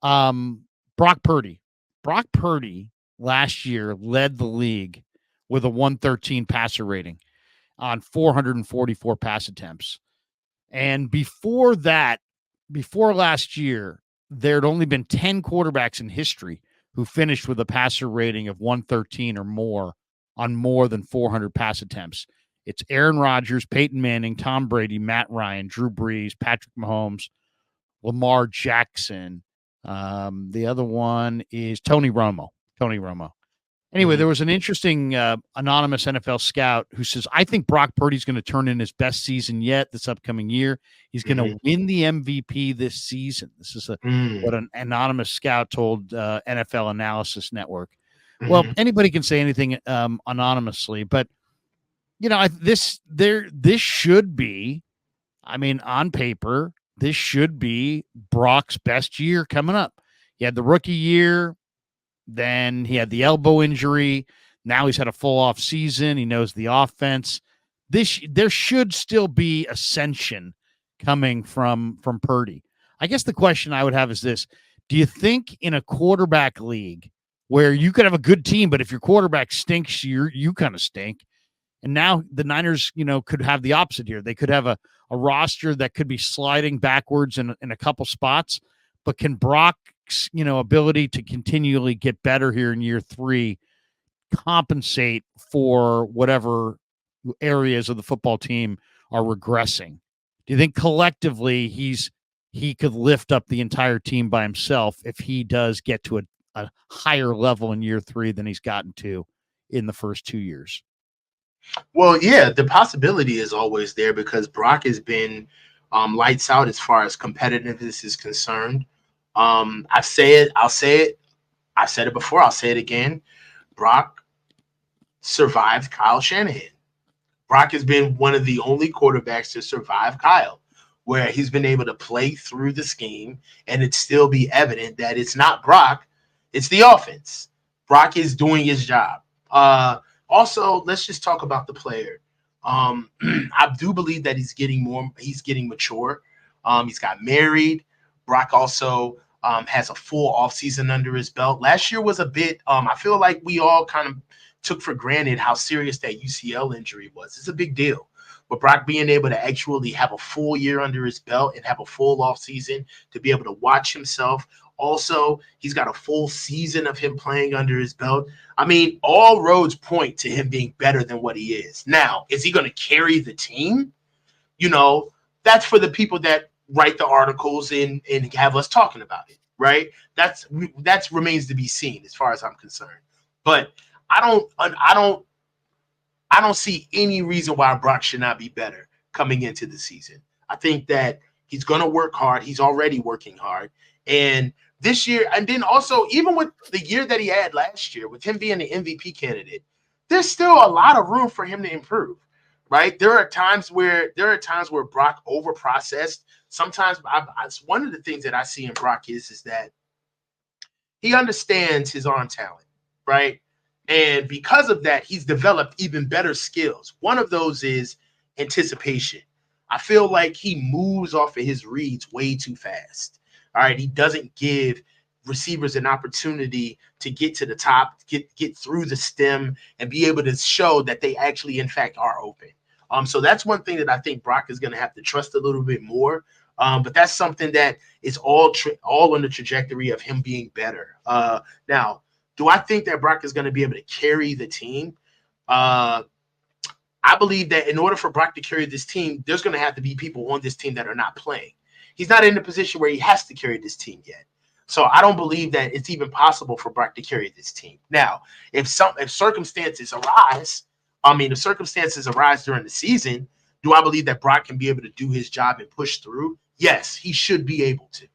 Brock Purdy. Brock Purdy last year led the league with a 113 passer rating on 444 pass attempts. And before that, before last year, there had only been 10 quarterbacks in history who finished with a passer rating of 113 or more on more than 400 pass attempts. It's Aaron Rodgers, Peyton Manning, Tom Brady, Matt Ryan, Drew Brees, Patrick Mahomes, Lamar Jackson. The other one is Tony Romo. Tony Romo. Anyway, there was an interesting anonymous NFL scout who says, I think Brock Purdy's going to turn in his best season yet this upcoming year. He's going to win the MVP this season. This is what an anonymous scout told NFL Analysis Network. Well, anybody can say anything anonymously, but this should be, I mean, on paper, this should be Brock's best year coming up. He had the rookie year. Then he had the elbow injury. Now he's had a full off season. He knows the offense. There should still be ascension coming from Purdy. I guess the question I would have is this. Do you think in a quarterback league where you could have a good team, but if your quarterback stinks, you kind of stink? And now the Niners, could have the opposite here. They could have a roster that could be sliding backwards in a couple spots, but can Brock's, ability to continually get better here in year 3 compensate for whatever areas of the football team are regressing? Do you think collectively he could lift up the entire team by himself if he does get to a higher level in year 3 than he's gotten to in the first 2 years? Well, yeah, the possibility is always there because Brock has been lights out as far as competitiveness is concerned. I'll say it. I've said it before. I'll say it again. Brock survived Kyle Shanahan. Brock has been one of the only quarterbacks to survive Kyle, where he's been able to play through the scheme and it still be evident that it's not Brock, it's the offense. Brock is doing his job. Also, let's just talk about the player. I do believe that he's getting mature. He's got married. Brock also has a full offseason under his belt. Last year was a bit, I feel like we all kind of took for granted how serious that UCL injury was. It's a big deal. But Brock being able to actually have a full year under his belt and have a full offseason to be able to watch himself. Also, he's got a full season of him playing under his belt. I mean, all roads point to him being better than what he is. Now, is he going to carry the team? That's for the people that write the articles and have us talking about it, right? That's remains to be seen as far as I'm concerned. But I don't see any reason why Brock should not be better coming into the season. I think that he's going to work hard. He's already working hard. And this year, and then also even with the year that he had last year, with him being the MVP candidate, there's still a lot of room for him to improve, right? There are times where Brock overprocessed. Sometimes one of the things that I see in Brock is that he understands his arm talent, right? And because of that, he's developed even better skills. One of those is anticipation. I feel like he moves off of his reads way too fast. All right, he doesn't give receivers an opportunity to get to the top, get through the stem, and be able to show that they actually, in fact, are open. So that's one thing that I think Brock is going to have to trust a little bit more. But that's something that is all on the trajectory of him being better. Now, do I think that Brock is going to be able to carry the team? I believe that in order for Brock to carry this team, there's going to have to be people on this team that are not playing. He's not in a position where he has to carry this team yet. So I don't believe that it's even possible for Brock to carry this team. Now, if circumstances arise during the season, do I believe that Brock can be able to do his job and push through? Yes, he should be able to,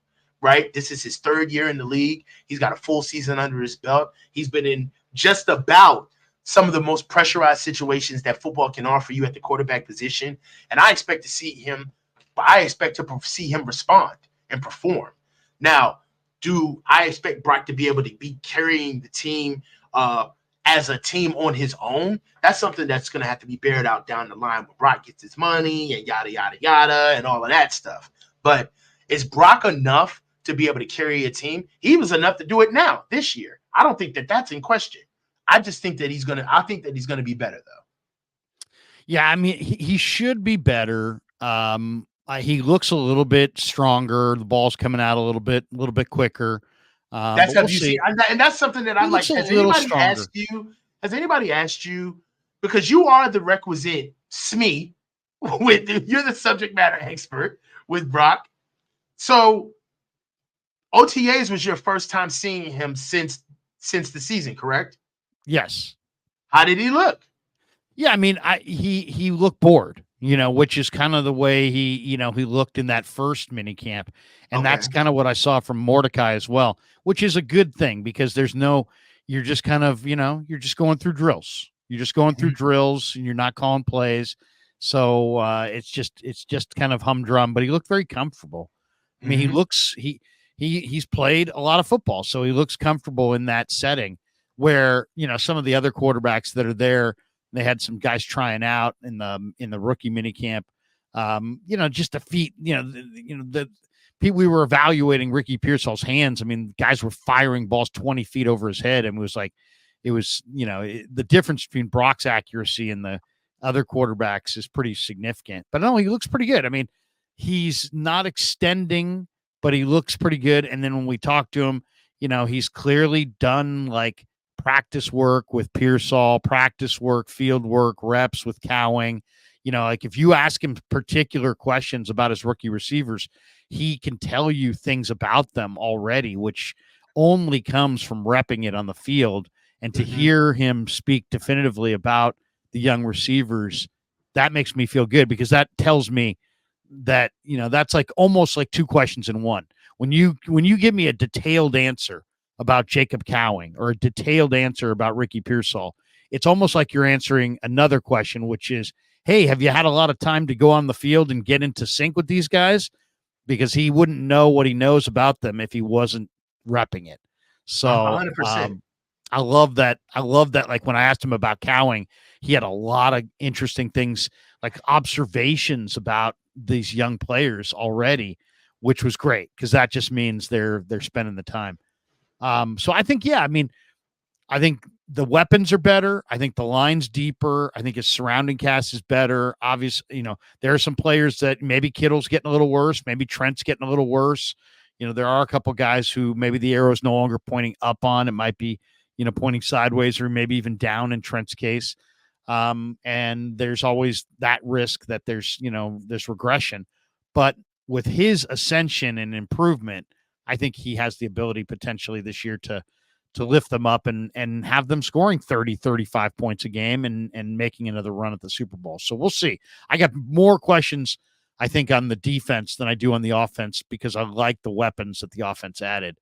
right? This is his 3rd year in the league. He's got a full season under his belt. He's been in just about some of the most pressurized situations that football can offer you at the quarterback position. And I expect to see him respond and perform. Now, do I expect Brock to be able to be carrying the team as a team on his own? That's something that's going to have to be bared out down the line when Brock gets his money and yada, yada, yada, and all of that stuff. But is Brock enough to be able to carry a team. He was enough to do it now this year. I don't think that that's in question. I just think that I think that he's gonna be better though. Yeah, I mean, he should be better. He looks a little bit stronger. The ball's coming out a little bit quicker. That's But how we'll you see, see. and that's something that I He like. looks a little stronger. Has anybody asked you, because you are the requisite SME with you're the subject matter expert with Brock. So OTAs was your first time seeing him since the season, correct? Yes. How did he look? Yeah, I mean, he looked bored, which is kind of the way he looked in that first mini camp, and Okay. that's kind of what I saw from Mordecai as well, which is a good thing because you're just kind of, you're just going through drills. You're just going through drills, and you're not calling plays, so it's just kind of humdrum. But he looked very comfortable. I mean, he's played a lot of football, so he looks comfortable in that setting. Where some of the other quarterbacks that are there. They had some guys trying out in the rookie mini camp. Just to feet, the people we were evaluating Ricky Pearsall's hands. I mean, guys were firing balls 20 feet over his head, and it was the difference between Brock's accuracy and the other quarterbacks is pretty significant. But no, he looks pretty good. I mean, he's not extending, but he looks pretty good. And then when we talk to him, he's clearly done like practice work with Pearsall, practice work, field work, reps with Cowing. Like if you ask him particular questions about his rookie receivers, he can tell you things about them already, which only comes from repping it on the field. And to hear him speak definitively about the young receivers, that makes me feel good because that tells me that, that's like almost like two questions in one. When you give me a detailed answer about Jacob Cowing or a detailed answer about Ricky Pearsall, it's almost like you're answering another question, which is, hey, have you had a lot of time to go on the field and get into sync with these guys? Because he wouldn't know what he knows about them if he wasn't repping it. So 100%. I love that. I love that. Like when I asked him about Cowing, he had a lot of interesting things, like observations about these young players already, which was great because that just means they're spending the time. So I think, yeah, I mean, I think the weapons are better. I think the line's deeper. I think his surrounding cast is better. Obviously, there are some players that maybe Kittle's getting a little worse. Maybe Trent's getting a little worse. There are a couple guys who maybe the arrow's no longer pointing up on. It might be, pointing sideways or maybe even down in Trent's case. And there's always that risk that there's regression. But with his ascension and improvement, I think he has the ability potentially this year to lift them up and have them scoring 30, 35 points a game and making another run at the Super Bowl. So we'll see. I got more questions, I think, on the defense than I do on the offense because I like the weapons that the offense added.